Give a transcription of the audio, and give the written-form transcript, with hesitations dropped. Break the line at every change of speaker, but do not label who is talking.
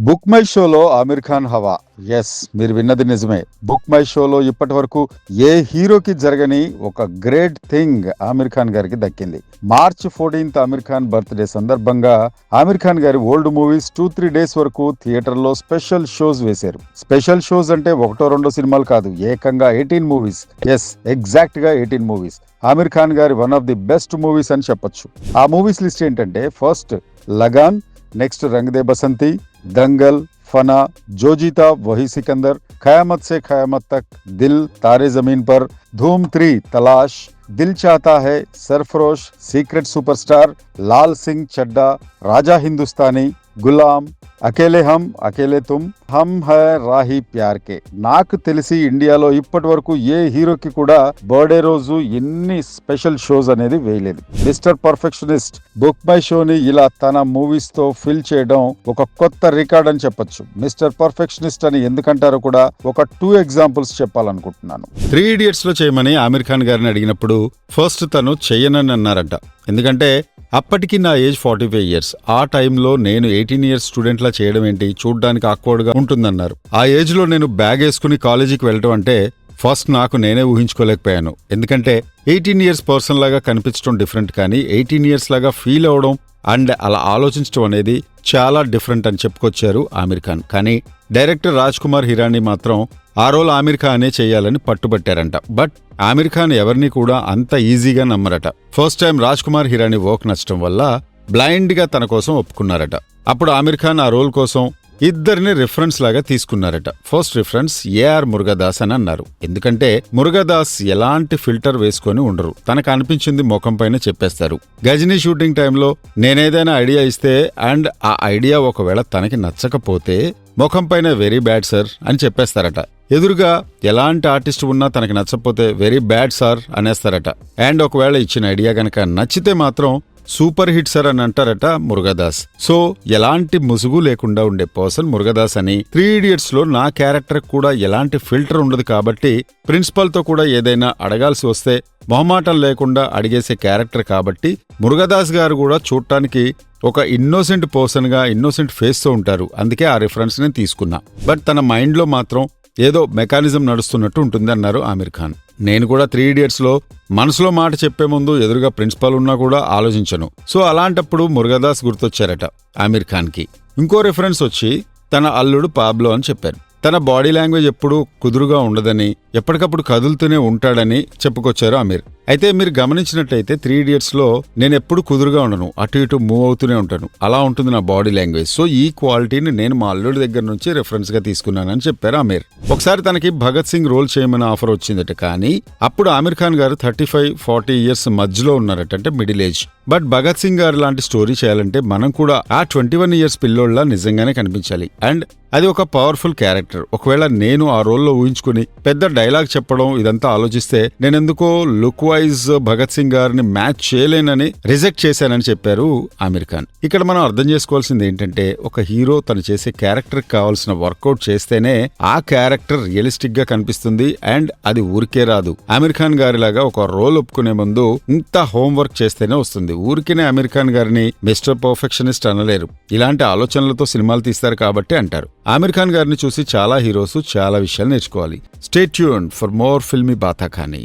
Book my షోలో ఆమిర్ ఖాన్ హవా. Yes, మీరు విన్నది నిజమే. బుక్ మై షోలో ఇప్పటి వరకు ఏ హీరోకి జరగని ఒక గ్రేట్ థింగ్ ఆమిర్ ఖాన్ గారికి దక్కింది. మార్చ్ 14 ఆమిర్ ఖాన్ బర్త్డే సందర్భంగా ఆమిర్ ఖాన్ గారి ఓల్డ్ మూవీస్ 2-3 డేస్ వరకు థియేటర్లో స్పెషల్ షోస్ వేశారు. స్పెషల్ షోస్ అంటే ఒకటో రెండో సినిమాలు కాదు, ఏకంగా 18 మూవీస్. ఎస్, ఎగ్జాక్ట్ గా 18 మూవీస్. ఆమిర్ ఖాన్ గారి one of the best movies అని చెప్పొచ్చు. ఆ మూవీస్ లిస్ట్ ఏంటంటే, ఫస్ట్ లగాన్, నెక్స్ట్ రంగ్ దే బసంతి, దంగల్, ఫనా, जो जीता वही सिकंदर, कयामत से कयामत तक, दिल, तारे जमीन पर, धूम 3, तलाश, दिल चाहता है, सरफरोश, सीक्रेट सुपरस्टार, लाल सिंह चड्डा, राजा हिंदुस्तानी, गुलाम, అకేలే హమ్ అకేలే తుమ్, హమ్ హై రాహి ప్యార్ కే. నాకు తెలిసి ఇండియాలో ఇప్పటి వరకు ఏ హీరోకి కూడా బర్త్డే రోజు ఎన్ని స్పెషల్ షోస్ అనేది వేయలేదు. మిస్టర్ పర్ఫెక్షనిస్ట్ బుక్ మై షోని ఇలా తన మూవీస్ తో ఫిల్ చేయడం ఒక కొత్త రికార్డ్ అని చెప్పొచ్చు. మిస్టర్ పర్ఫెక్షనిస్ట్ అని ఎందుకంటారో కూడా ఒక 2 ఎగ్జాంపుల్స్ చెప్పాలనుకుంటున్నాను. 3 Idiots లో చేయమని ఆమిర్ ఖాన్ గారిని అడిగినప్పుడు ఫస్ట్ తను చెయ్యనని అన్నారంట. ఎందుకంటే అప్పటికి నా ఏజ్ 45 years. ఆ టైంలో నేను 18 years స్టూడెంట్ లా చేయడం ఏంటి, చూడ్డానికి ఆక్వర్డ్ గా ఉంటుందన్నారు. ఆ ఏజ్ లో నేను బ్యాగ్ వేసుకుని కాలేజీకి వెళ్ళటం అంటే ఫస్ట్ నాకు నేనే ఊహించుకోలేకపోయాను. ఎందుకంటే 18 years పర్సన్ లాగా కనిపించడం డిఫరెంట్, కానీ 18 years లాగా ఫీల్ అవడం అండ్ అలా ఆలోచించడం అనేది చాలా డిఫరెంట్ అని చెప్పుకొచ్చారు ఆమిర్ ఖాన్. కానీ డైరెక్టర్ రాజ్ కుమార్ హిరానీ మాత్రం ఆ రోల్ ఆమిర్ ఖానే చేయాలని పట్టుబట్టారంట. బట్ ఆమిర్ ఖాన్ ఎవరిని కూడా అంత ఈజీగా నమ్మరట. First time Raj Kumar Hirani work నచ్చడం వల్ల బ్లైండ్ గా తన కోసం ఒప్పుకున్నారట. అప్పుడు ఆమిర్ ఖాన్ ఆ రోల్ కోసం ఇద్దరిని రిఫరెన్స్ లాగా తీసుకున్నారట. ఫస్ట్ రిఫరెన్స్ ఏఆర్ మురుగదాస్ అని అన్నారు. ఎందుకంటే మురుగదాస్ ఎలాంటి ఫిల్టర్ వేసుకొని ఉండరు, తనకు అనిపించింది ముఖం పైన చెప్పేస్తారు. గజనీ షూటింగ్ టైంలో నేనేదైనా ఐడియా ఇస్తే అండ్ ఆ ఐడియా ఒకవేళ తనకి నచ్చకపోతే ముఖం పైన వెరీ బ్యాడ్ సార్ అని చెప్పేస్తారట. ఎదురుగా ఎలాంటి ఆర్టిస్ట్ ఉన్నా తనకి నచ్చకపోతే వెరీ బ్యాడ్ సార్ అనేస్తారట. అండ్ ఒకవేళ ఇచ్చిన ఐడియా గనక నచ్చితే మాత్రం సూపర్ హిట్ సార్ అని అంటారట మురుగదాస్. సో ఎలాంటి ముసుగు లేకుండా ఉండే పర్సన్ మురుగదాస్ అని. 3 Idiots లో నా క్యారెక్టర్ కూడా ఎలాంటి ఫిల్టర్ ఉండదు కాబట్టి ప్రిన్సిపల్ తో కూడా ఏదైనా అడగాల్సి వస్తే మొహమాటం లేకుండా అడిగేసే క్యారెక్టర్ కాబట్టి మురుగదాస్ గారు కూడా చూడటానికి ఒక ఇన్నోసెంట్ పర్సన్ గా, ఇన్నోసెంట్ ఫేస్ తో ఉంటారు. అందుకే ఆ రిఫరెన్స్ నేను తీసుకున్నా. బట్ తన మైండ్ లో మాత్రం ఏదో మెకానిజం నడుస్తున్నట్టు ఉంటుంది అన్నారు ఆమిర్ ఖాన్. నేను కూడా 3 Idiots లో మనసులో మాట చెప్పే ముందు ఎదురుగా ప్రిన్సిపల్ ఉన్నా కూడా ఆలోచించను. సో అలాంటప్పుడు మురుగదాస్ గుర్తొచ్చారట ఆమిర్ ఖాన్ కి. ఇంకో రిఫరెన్స్ వచ్చి తన అల్లుడు పాబ్లో అని చెప్పారు. తన బాడీ లాంగ్వేజ్ ఎప్పుడూ కుదురుగా ఉండదని, ఎప్పటికప్పుడు కదులుతూనే ఉంటాడని చెప్పుకొచ్చారు ఆమిర్. అయితే మీరు గమనించినట్లయితే 3 Idiots లో నేను ఎప్పుడు కుదురుగా ఉండను, అటు ఇటు మూవ్ అవుతూనే ఉంటాను. అలా ఉంటుంది నా బాడీ లాంగ్వేజ్. సో ఈ క్వాలిటీని నేను మా అల్లుడి దగ్గర నుంచి రెఫరెన్స్ గా తీసుకున్నానని చెప్పారు ఆమిర్. ఒకసారి తనకి భగత్ సింగ్ రోల్ చేయమని ఆఫర్ వచ్చిందట. కానీ అప్పుడు ఆమిర్ ఖాన్ గారు 35-40 years మధ్యలో ఉన్నారట, అంటే middle age. But Bhagat Singh గారు లాంటి స్టోరీ చేయాలంటే మనం కూడా ఆ 21 years పిల్లోళ్ళ నిజంగానే కనిపించాలి. అండ్ అది ఒక పవర్ఫుల్ క్యారెక్టర్. ఒకవేళ నేను ఆ రోల్లో ఊహించుకుని పెద్ద డైలాగ్ చెప్పడం ఇదంతా ఆలోచిస్తే నేనెందుకో లుక్ వైజ్ భగత్ సింగ్ గారిని మ్యాచ్ చేయలేనని రిజెక్ట్ చేశానని చెప్పారు ఆమిర్ ఖాన్. ఇక్కడ మనం అర్థం చేసుకోవాల్సింది ఏంటంటే, ఒక హీరో తను చేసే క్యారెక్టర్ కావాల్సిన వర్కౌట్ చేస్తేనే ఆ క్యారెక్టర్ రియలిస్టిక్ గా కనిపిస్తుంది. అండ్ అది ఊరికే రాదు. ఆమిర్ ఖాన్ గారిలాగా ఒక రోల్ ఒప్పుకునే ముందు ఇంత హోంవర్క్ చేస్తేనే వస్తుంది. ఊరికేనే ఆమిర్ ఖాన్ గారిని మిస్టర్ పర్ఫెక్షనిస్ట్ అనలేరు. ఇలాంటి ఆలోచనలతో సినిమాలు తీస్తారు కాబట్టి అంటారు. ఆమిర్ ఖాన్ గారిని చూసి చాలా హీరోస్ చాలా విషయాలు నేర్చుకోవాలి. Stay tuned for more filmy బాతా ఖానీ.